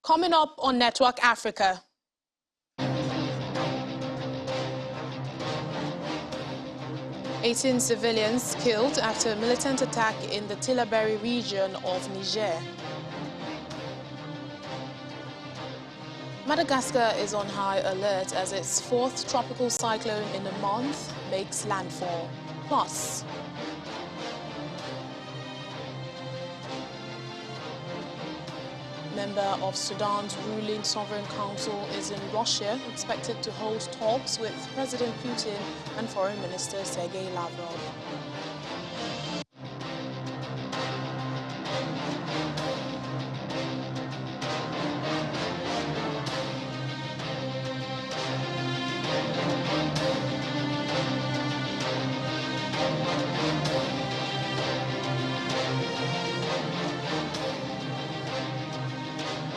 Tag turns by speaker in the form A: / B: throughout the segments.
A: Coming up on Network Africa. "18 civilians killed after a militant attack in the Tillaberi region of Niger." Madagascar is on high alert as its fourth tropical cyclone in a month makes landfall. Plus, member of Sudan's ruling Sovereign Council is in Russia, expected to hold talks with President Putin and Foreign Minister Sergei Lavrov.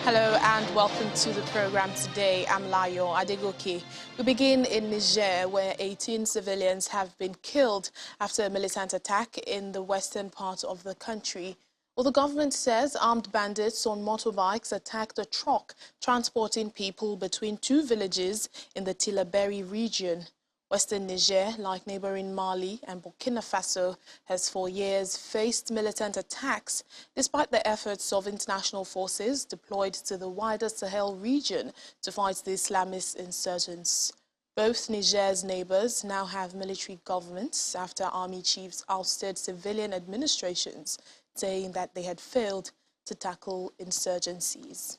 A: Hello and welcome to the program today. I'm Layo Adegoke. We begin in Niger, where 18 civilians have been killed after a militant attack in the western part of the country. Well, the government says armed bandits on motorbikes attacked a truck transporting people between two villages in the Tillaberi region. Western Niger, like neighboring Mali and Burkina Faso, has for years faced militant attacks, despite the efforts of international forces deployed to the wider Sahel region to fight the Islamist insurgents. Both Niger's neighbors now have military governments after army chiefs ousted civilian administrations, saying that they had failed to tackle insurgencies.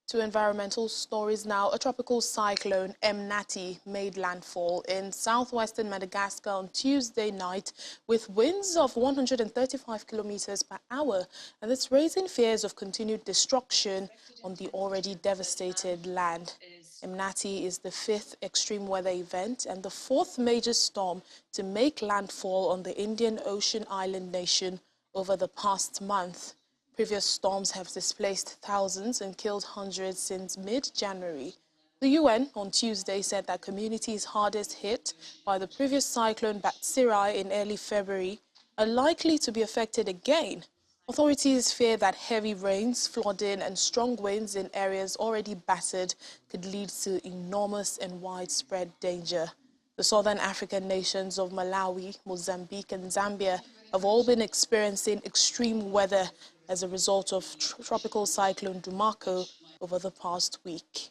A: To environmental stories now, a tropical cyclone, Emnati, made landfall in southwestern Madagascar on Tuesday night with winds of 135 kilometers per hour, and it's raising fears of continued destruction on the already devastated land. Emnati is the fifth extreme weather event and the fourth major storm to make landfall on the Indian Ocean island nation over the past month. Previous storms have displaced thousands and killed hundreds since mid-January. The UN on Tuesday said that communities hardest hit by the previous cyclone Batsirai in early February are likely to be affected again. Authorities fear that heavy rains, flooding and strong winds in areas already battered could lead to enormous and widespread danger. The southern African nations of Malawi, Mozambique and Zambia have all been experiencing extreme weather as a result of tropical cyclone Dumako over the past week.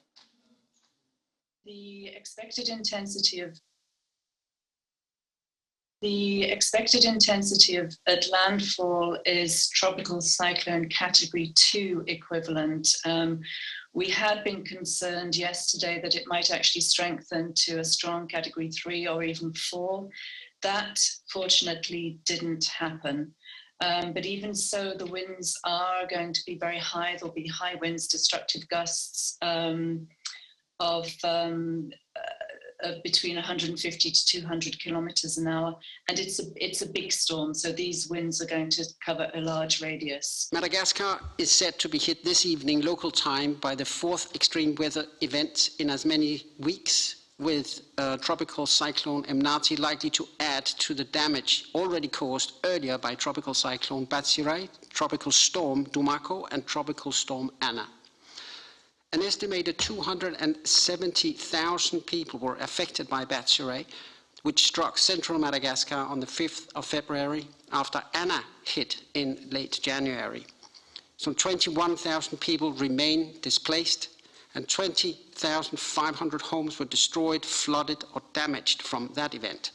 B: The expected intensity at landfall is tropical cyclone category 2 equivalent. We had been concerned yesterday that it might actually strengthen to a strong category 3 or even 4. That fortunately didn't happen. But even so, the winds are going to be very high. There'll be high winds, destructive gusts of between 150 to 200 kilometers an hour. And it's a big storm, so these winds are going to cover a large radius.
C: Madagascar is set to be hit this evening local time by the fourth extreme weather event in as many weeks, with tropical cyclone Emnati likely to add to the damage already caused earlier by tropical cyclone Batsirai, tropical storm Dumako and tropical storm Anna. An estimated 270,000 people were affected by Batsirai, which struck central Madagascar on the 5th of February after Anna hit in late January. Some 21,000 people remain displaced, and 20,500 homes were destroyed, flooded or damaged from that event.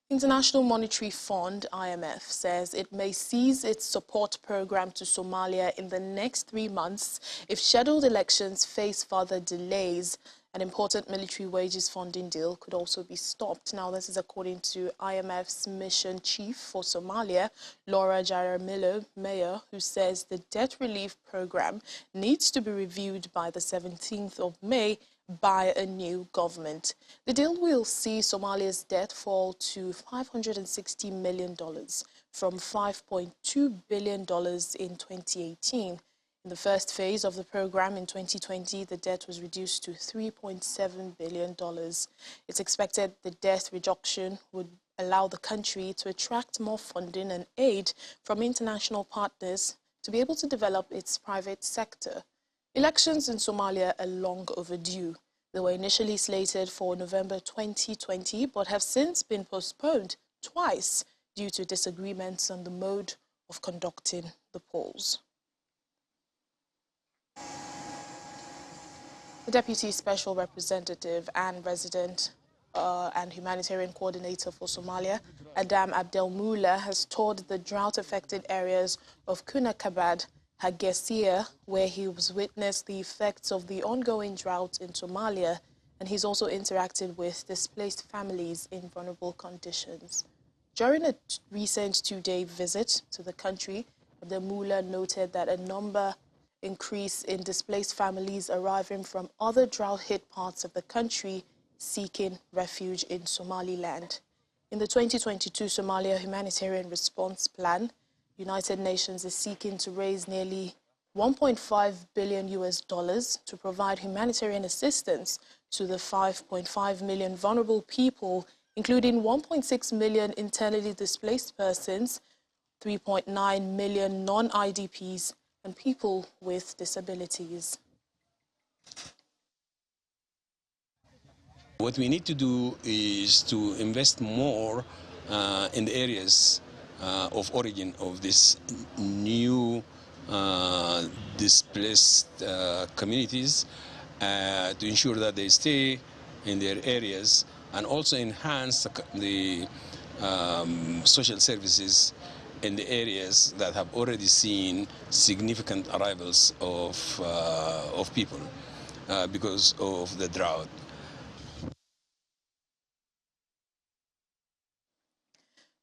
A: International Monetary Fund, IMF, says it may cease its support program to Somalia in the next 3 months if scheduled elections face further delays. An important military wages funding deal could also be stopped. Now, this is according to IMF's mission chief for Somalia, Laura Jaramillo Mayer, who says the debt relief program needs to be reviewed by the 17th of May by a new government. The deal will see Somalia's debt fall to $560 million from $5.2 billion in 2018. In the first phase of the program in 2020, the debt was reduced to $3.7 billion. It's expected the debt reduction would allow the country to attract more funding and aid from international partners to be able to develop its private sector. Elections in Somalia are long overdue. They were initially slated for November 2020, but have since been postponed twice due to disagreements on the mode of conducting the polls. The Deputy Special Representative and Resident and Humanitarian Coordinator for Somalia, Adam Abdelmoula, has toured the drought-affected areas of Kunakabad, Hagesia, where he has witnessed the effects of the ongoing drought in Somalia, and he's also interacted with displaced families in vulnerable conditions. During a recent two-day visit to the country, Abdelmoula noted that a number increase in displaced families arriving from other drought-hit parts of the country seeking refuge in Somaliland. In the 2022 Somalia Humanitarian Response Plan, United Nations is seeking to raise nearly $1.5 billion to provide humanitarian assistance to the 5.5 million vulnerable people, including 1.6 million internally displaced persons, 3.9 million non-IDPs, and people with disabilities.
D: What we need to do is to invest more in the areas of origin of this new displaced communities to ensure that they stay in their areas and also enhance the social services in the areas that have already seen significant arrivals of people because of the drought.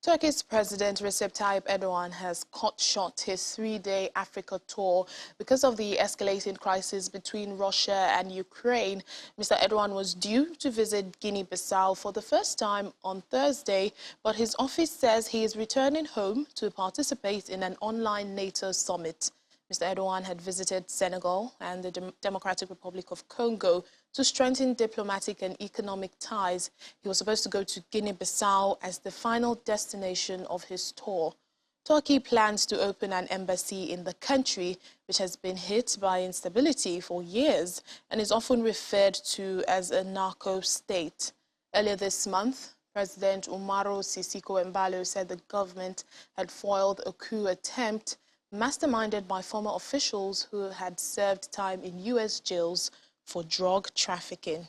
A: Turkey's President Recep Tayyip Erdogan has cut short his three-day Africa tour because of the escalating crisis between Russia and Ukraine. Mr. Erdogan was due to visit Guinea-Bissau for the first time on Thursday, but his office says he is returning home to participate in an online NATO summit. Mr. Erdogan had visited Senegal and the Democratic Republic of Congo to strengthen diplomatic and economic ties. He was supposed to go to Guinea-Bissau as the final destination of his tour. Turkey plans to open an embassy in the country, which has been hit by instability for years and is often referred to as a narco state. Earlier this month, President Umaru Sissoco Embalo said the government had foiled a coup attempt masterminded by former officials who had served time in U.S. jails for drug trafficking.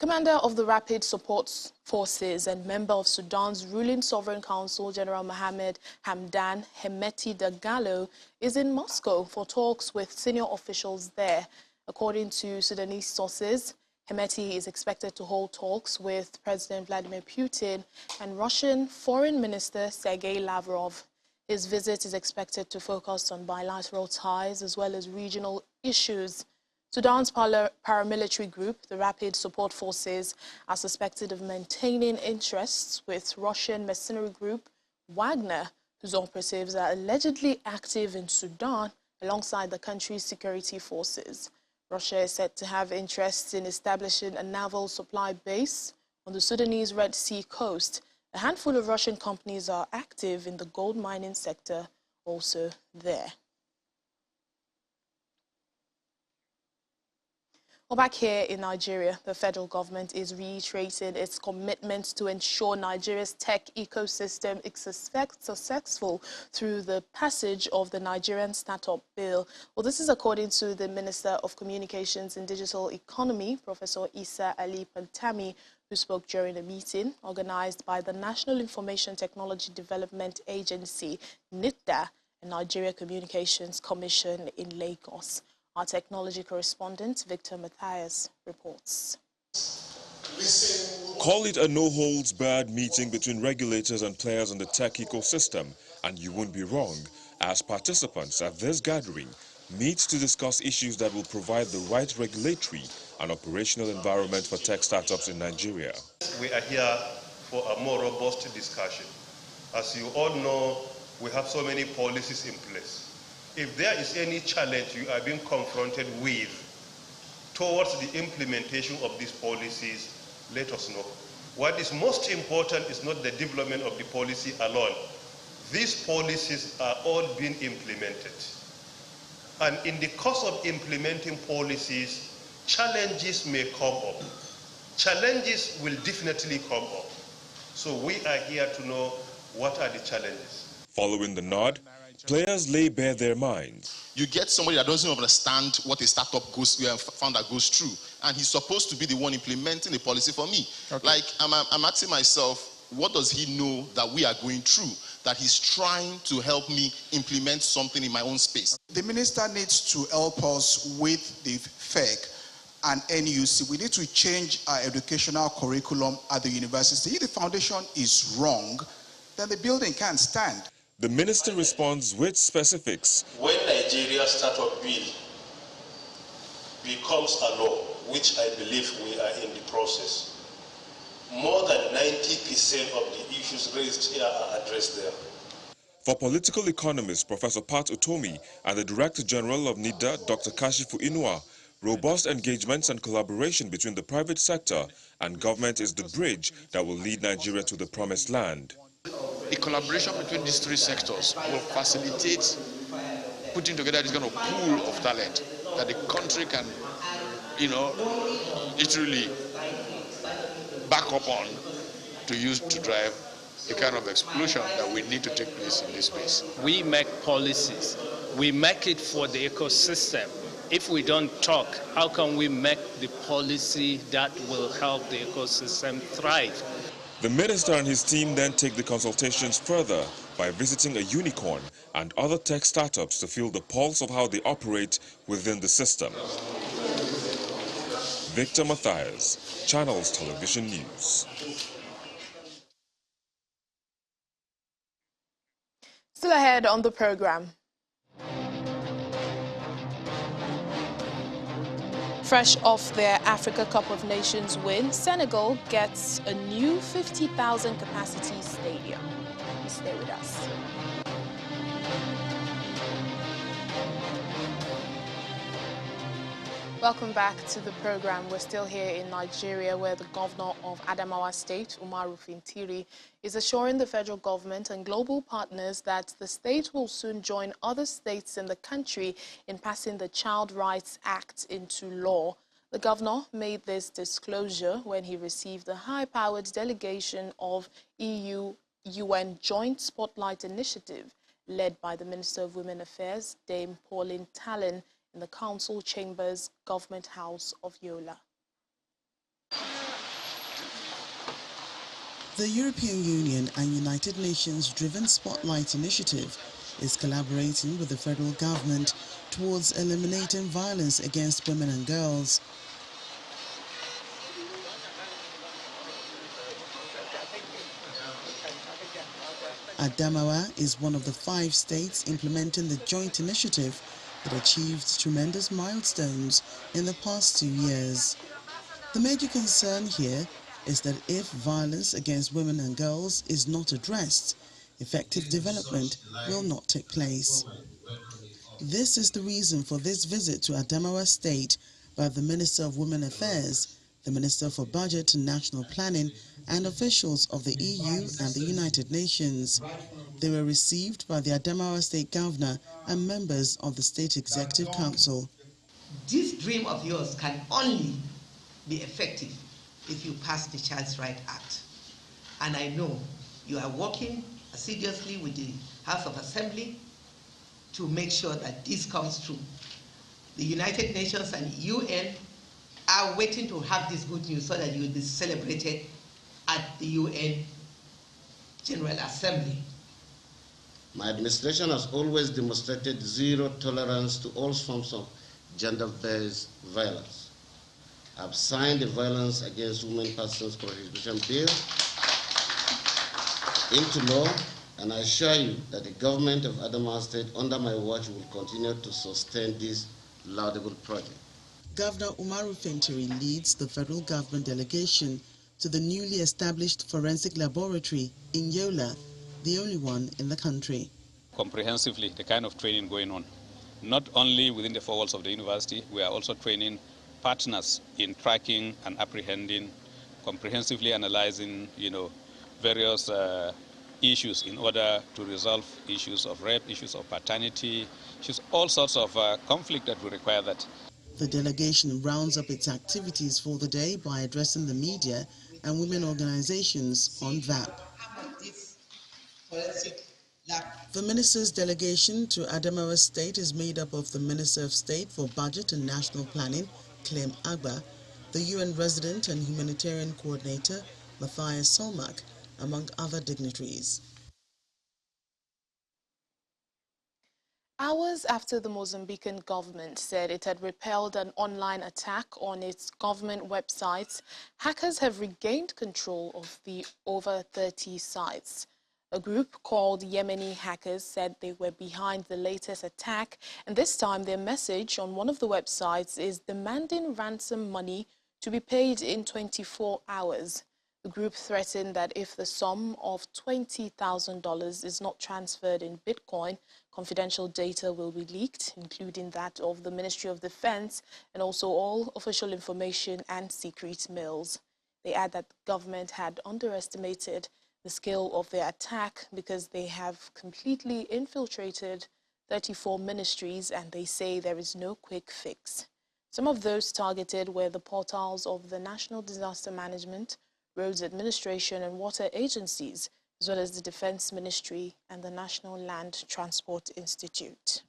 A: Commander of the Rapid Support Forces and member of Sudan's ruling Sovereign Council, General Mohamed Hamdan Hemeti Dagalo, is in Moscow for talks with senior officials there. According to Sudanese sources, Hemeti is expected to hold talks with President Vladimir Putin and Russian Foreign Minister Sergei Lavrov. His visit is expected to focus on bilateral ties as well as regional issues. Sudan's paramilitary group, the Rapid Support Forces, are suspected of maintaining interests with Russian mercenary group Wagner, whose operatives are allegedly active in Sudan alongside the country's security forces. Russia is said to have interests in establishing a naval supply base on the Sudanese Red Sea coast. A handful of Russian companies are active in the gold mining sector also there. Well, back here in Nigeria, the federal government is reiterating its commitment to ensure Nigeria's tech ecosystem is successful through the passage of the Nigerian Startup Bill. Well, this is according to the Minister of Communications and Digital Economy, Professor Isa Ali Pantami, who spoke during a meeting organized by the National Information Technology Development Agency, NITDA, and Nigeria Communications Commission in Lagos. Our technology correspondent, Victor Matthias, reports.
E: Call it a no-holds-barred meeting between regulators and players in the tech ecosystem, and you won't be wrong, as participants at this gathering meet to discuss issues that will provide the right regulatory and operational environment for tech startups in Nigeria.
F: We are here for a more robust discussion. As you all know, we have so many policies in place. If there is any challenge you are being confronted with towards the implementation of these policies, let us know. What is most important is not the development of the policy alone. These policies are all being implemented. And in the course of implementing policies, challenges may come up. Challenges will definitely come up. So we are here to know what are the challenges.
E: Following the nod, players lay bare their minds.
G: You get somebody that doesn't understand what a startup founder goes through, and he's supposed to be the one implementing the policy for me. Okay. Like, I'm asking myself, what does he know that we are going through, that he's trying to help me implement something in my own space?
H: The minister needs to help us with the FEC and NUC. We need to change our educational curriculum at the university. If the foundation is wrong, then the building can't stand.
E: The minister responds with specifics.
I: When Nigeria's startup bill becomes a law, which I believe we are in the process, more than 90% of the issues raised here are addressed there.
E: For political economist Professor Pat Utomi and the Director General of NIDA, Dr. Kashifu Inua, robust engagements and collaboration between the private sector and government is the bridge that will lead Nigeria to the promised land.
J: A collaboration between these three sectors will facilitate putting together this kind of pool of talent that the country can, literally back up on to use to drive the kind of explosion that we need to take place in this space.
K: We make policies. We make it for the ecosystem. If we don't talk, how can we make the policy that will help the ecosystem thrive?
E: The minister and his team then take the consultations further by visiting a unicorn and other tech startups to feel the pulse of how they operate within the system. Victor Matthias, Channels Television News.
A: Still ahead on the program. Fresh off their Africa Cup of Nations win, Senegal gets a new 50,000 capacity stadium. Please stay with us. Welcome back to the program. We're still here in Nigeria, where the governor of Adamawa State, Umaru Fintiri, is assuring the federal government and global partners that the state will soon join other states in the country in passing the Child Rights Act into law. The governor made this disclosure when he received the high-powered delegation of EU-UN Joint Spotlight Initiative, led by the Minister of Women Affairs, Dame Pauline Talon, in the Council Chambers Government House of Yola.
L: The European Union and United Nations driven Spotlight Initiative is collaborating with the federal government towards eliminating violence against women and girls. Adamawa is one of the 5 states implementing the joint initiative that achieved tremendous milestones in the past 2 years. The major concern here is that if violence against women and girls is not addressed, effective development will not take place. This is the reason for this visit to Adamawa State by the Minister of Women Affairs, the Minister for Budget and National Planning, and officials of the EU and the United Nations. They were received by the Adamawa State Governor and members of the State Executive Council.
M: This dream of yours can only be effective if you pass the Child Rights Act. And I know you are working assiduously with the House of Assembly to make sure that this comes true. The United Nations and UN are waiting to have this good news so that you will be celebrated at the UN General Assembly.
N: My administration has always demonstrated zero tolerance to all forms of gender-based violence. I've signed the Violence Against Women Persons Prohibition Bill into law, and I assure you that the government of Adamawa State, under my watch, will continue to sustain this laudable project.
L: Governor Umaru Fintiri leads the federal government delegation to the newly established forensic laboratory in Yola, the only one in the country.
O: Comprehensively, the kind of training going on, not only within the 4 walls of the university, we are also training partners in tracking and apprehending comprehensively analyzing, various issues in order to resolve issues of rape, issues of paternity, issues, all sorts of conflict that will require that.
L: The delegation rounds up its activities for the day by addressing the media and women organizations on VAP. The minister's delegation to Adamawa State is made up of the Minister of State for Budget and National Planning, Clem Agba, the UN Resident and Humanitarian Coordinator, Matthias Solmak, among other dignitaries.
A: Hours after the Mozambican government said it had repelled an online attack on its government websites, hackers have regained control of the over 30 sites. A group called Yemeni hackers said they were behind the latest attack, and this time their message on one of the websites is demanding ransom money to be paid in 24 hours. The group threatened that if the sum of $20,000 is not transferred in Bitcoin, confidential data will be leaked, including that of the Ministry of Defense and also all official information and secret mails. They add that the government had underestimated the scale of their attack because they have completely infiltrated 34 ministries, and they say there is no quick fix. Some of those targeted were the portals of the National Disaster Management, Roads Administration and water agencies, as well as the Defense Ministry and the National Land Transport Institute.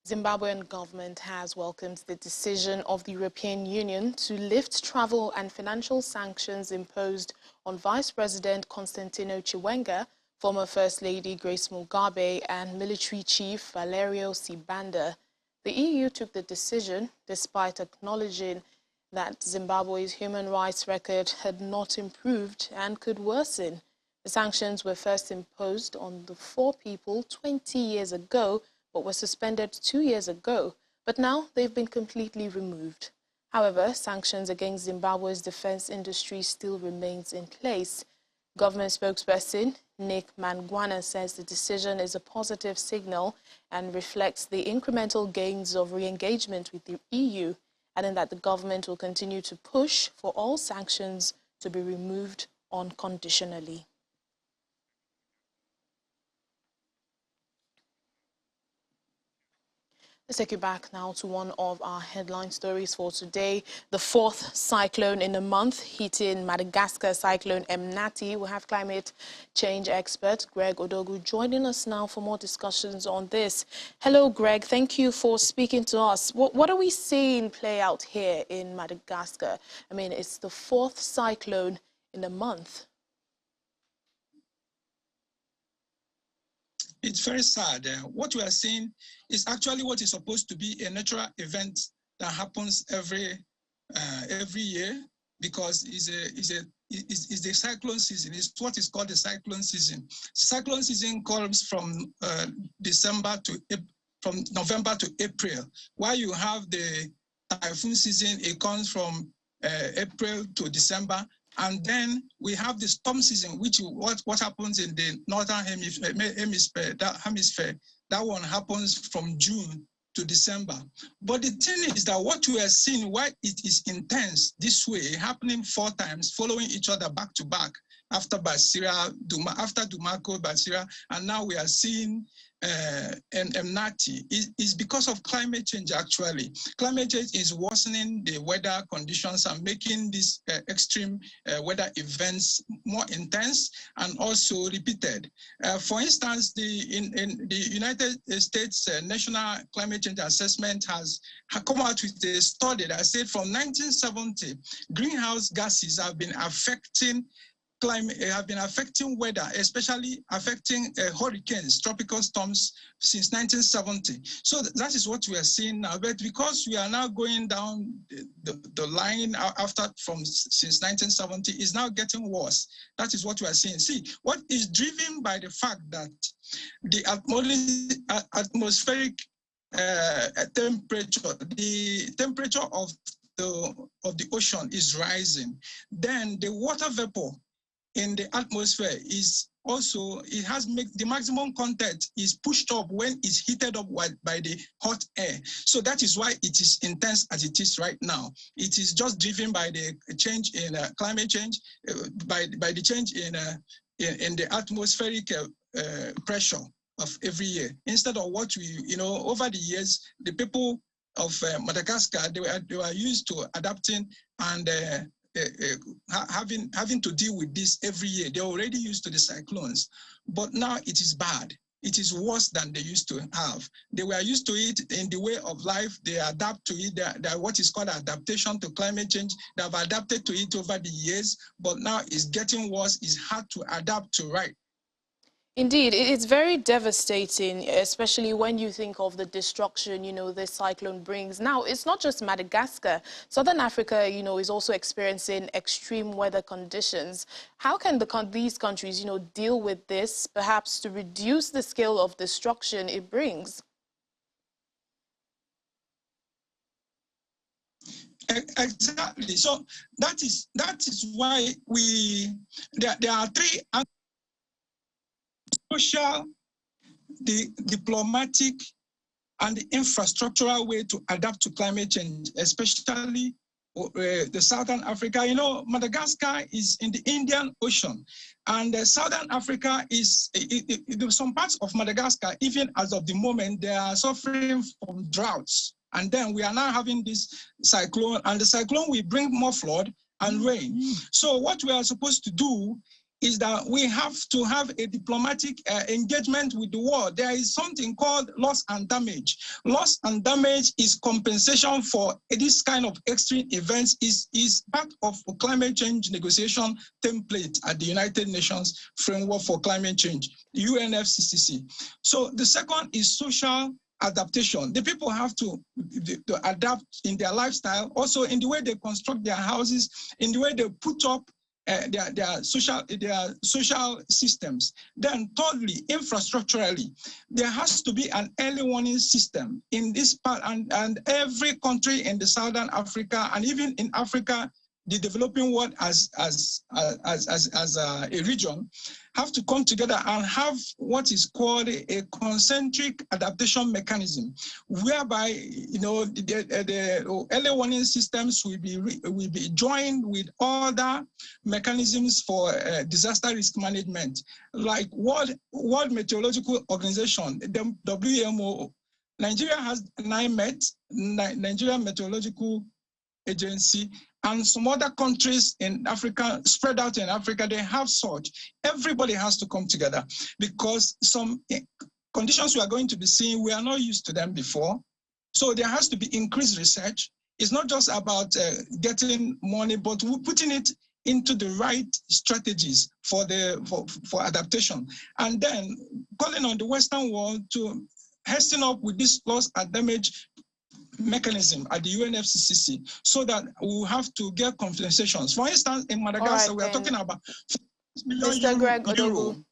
A: Zimbabwean government has welcomed the decision of the European Union to lift travel and financial sanctions imposed on Vice President Constantino Chiwenga, former First Lady Grace Mugabe, and military chief Valerio Sibanda. The EU took the decision despite acknowledging that Zimbabwe's human rights record had not improved and could worsen. The sanctions were first imposed on the 4 people 20 years ago, but were suspended 2 years ago, but now they've been completely removed. However, sanctions against Zimbabwe's defense industry still remains in place. Government spokesperson Nick Mangwana says the decision is a positive signal and reflects the incremental gains of re-engagement with the EU, adding that the government will continue to push for all sanctions to be removed unconditionally. Let's take you back now to one of our headline stories for today. The 4th cyclone in a month hitting Madagascar, cyclone Emnati. We have climate change expert Greg Odogu joining us now for more discussions on this. Hello, Greg. Thank you for speaking to us. What are we seeing play out here in Madagascar? I mean, it's the 4th cyclone in a month.
P: It's very sad. What we are seeing is actually what is supposed to be a natural event that happens every year, because it's the cyclone season. It's what is called the cyclone season. Cyclone season comes from from November to April. While you have the typhoon season, it comes from April to December. And then we have the storm season, which what happens in the northern hemisphere. That one happens from June to December. But the thing is that what we are seeing, why it is intense this way, happening 4 times, following each other back to back, after Dumako, Basira, and now we are seeing Emnati, is because of climate change, actually. Climate change is worsening the weather conditions and making these extreme weather events more intense and also repeated. For instance, the United States National Climate Change Assessment has come out with a study that said from 1970, greenhouse gases have been affecting climate, have been affecting weather, especially affecting hurricanes, tropical storms since 1970. So that is what we are seeing now. But because we are now going down the line since 1970 is now getting worse. That is what we are seeing. See, what is driven by the fact that the atmospheric temperature, the temperature of the ocean is rising. Then the water vapor in the atmosphere is also it has the maximum content is pushed up when it's heated up by the hot air. So that is why it is intense as it is right now. It is just driven by the change in climate change, by the change in the atmospheric pressure of every year. Instead of what we, over the years, the people of Madagascar, they were used to adapting and having to deal with this every year. They're already used to the cyclones, but now it is bad. It is worse than they used to have. They were used to it in the way of life. They adapt to it. They're what is called adaptation to climate change. They have adapted to it over the years, but now it's getting worse. It's hard to adapt to, right?
A: Indeed, it's very devastating, especially when you think of the destruction, this cyclone brings. Now, it's not just Madagascar. Southern Africa, is also experiencing extreme weather conditions. How can these countries, deal with this, perhaps to reduce the scale of destruction it brings?
P: Exactly. So that is why there are three: social, the diplomatic, and the infrastructural way to adapt to climate change, especially the Southern Africa. Madagascar is in the Indian Ocean, and Southern Africa is, some parts of Madagascar, even as of the moment, they are suffering from droughts. And then we are now having this cyclone, and the cyclone will bring more flood and rain. So what we are supposed to do is that we have to have a diplomatic engagement with the world. There is something called loss and damage. Loss and damage is compensation for this kind of extreme events, is part of a climate change negotiation template at the United Nations Framework for Climate Change, UNFCCC. So the second is social adaptation. The people have to adapt in their lifestyle, also in the way they construct their houses, in the way they put up their social systems. Then thirdly, infrastructurally, there has to be an early warning system in this part, and every country in the Southern Africa, and even in Africa, the developing world as a region, have to come together and have what is called a concentric adaptation mechanism, whereby the early warning systems will be joined with other mechanisms for disaster risk management, like World Meteorological Organization, the WMO. Nigeria has NIMET, Nigeria Meteorological Agency, and some other countries in Africa, spread out in Africa, they have such. Everybody has to come together, because some conditions we are going to be seeing, we are not used to them before. So there has to be increased research. It's not just about getting money, but putting it into the right strategies for adaptation. And then calling on the Western world to hasten up with this loss and damage mechanism at the UNFCCC, so that we will have to get compensations. For instance, in Madagascar, we are talking about
A: Mr. Greg Odogu.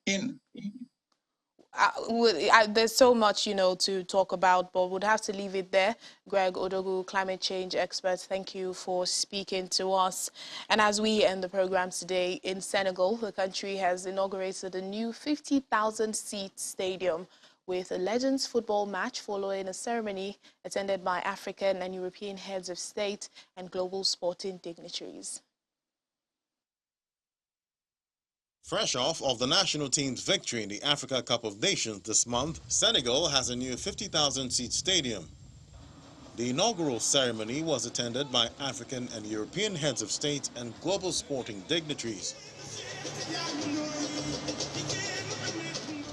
A: There's so much, to talk about, but we'd have to leave it there. Greg Odogu, climate change expert, thank you for speaking to us. And as we end the program today, in Senegal, the country has inaugurated a new 50,000-seat stadium with a Legends football match following a ceremony attended by African and European heads of state and global sporting dignitaries.
Q: Fresh off of the national team's victory in the Africa Cup of Nations this month, Senegal has a new 50,000-seat stadium. The inaugural ceremony was attended by African and European heads of state and global sporting dignitaries.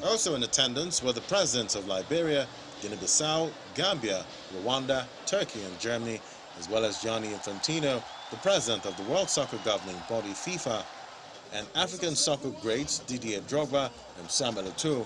Q: Also in attendance were the presidents of Liberia, Guinea-Bissau, Gambia, Rwanda, Turkey and Germany, as well as Gianni Infantino, the president of the World Soccer governing body FIFA, and African soccer greats Didier Drogba and Samuel Eto'o.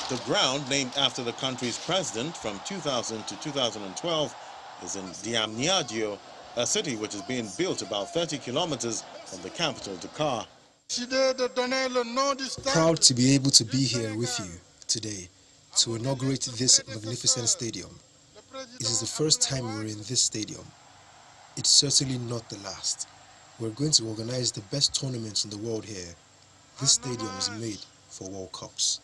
Q: The ground, named after the country's president from 2000 to 2012, is in Diamniadio, a city which is being built about 30 kilometers from the capital, Dakar.
R: Proud to be able to be here with you today to inaugurate this magnificent stadium. It is the first time we're in this stadium. It's certainly not the last. We're going to organize the best tournaments in the world here. This stadium is made for World Cups.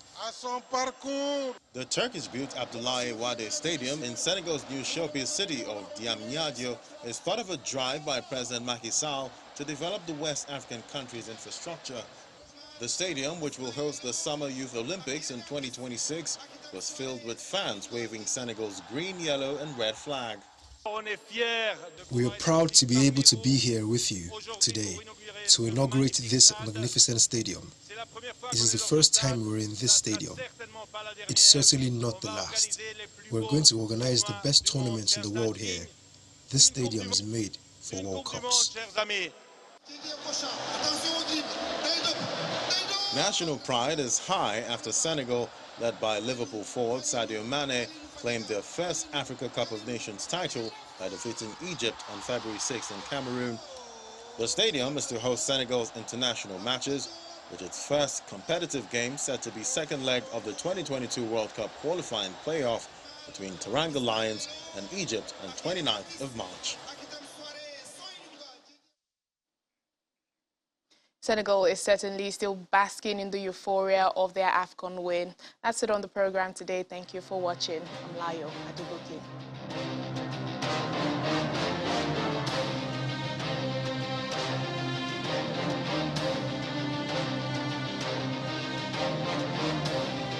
Q: The Turkish-built Abdoulaye Wade Stadium in Senegal's new showbiz city of Diamniadio is part of a drive by President Macky Sall to develop the West African country's infrastructure. The stadium, which will host the Summer Youth Olympics in 2026, was filled with fans waving Senegal's green, yellow and red flag.
R: We are proud to be able to be here with you today to inaugurate this magnificent stadium. This is the first time we're in this stadium. It's certainly not the last. We're going to organize the best tournaments in the world here. This stadium is made for World Cups.
Q: National pride is high after Senegal, led by Liverpool forward Sadio Mane, claimed their first Africa Cup of Nations title by defeating Egypt on February 6 in Cameroon. The stadium is to host Senegal's international matches, with its first competitive game set to be second leg of the 2022 World Cup qualifying playoff between Teranga Lions and Egypt on 29th of March.
A: Senegal is certainly still basking in the euphoria of their AFCON win. That's it on the program today. Thank you for watching. I'm Layo Adubuki.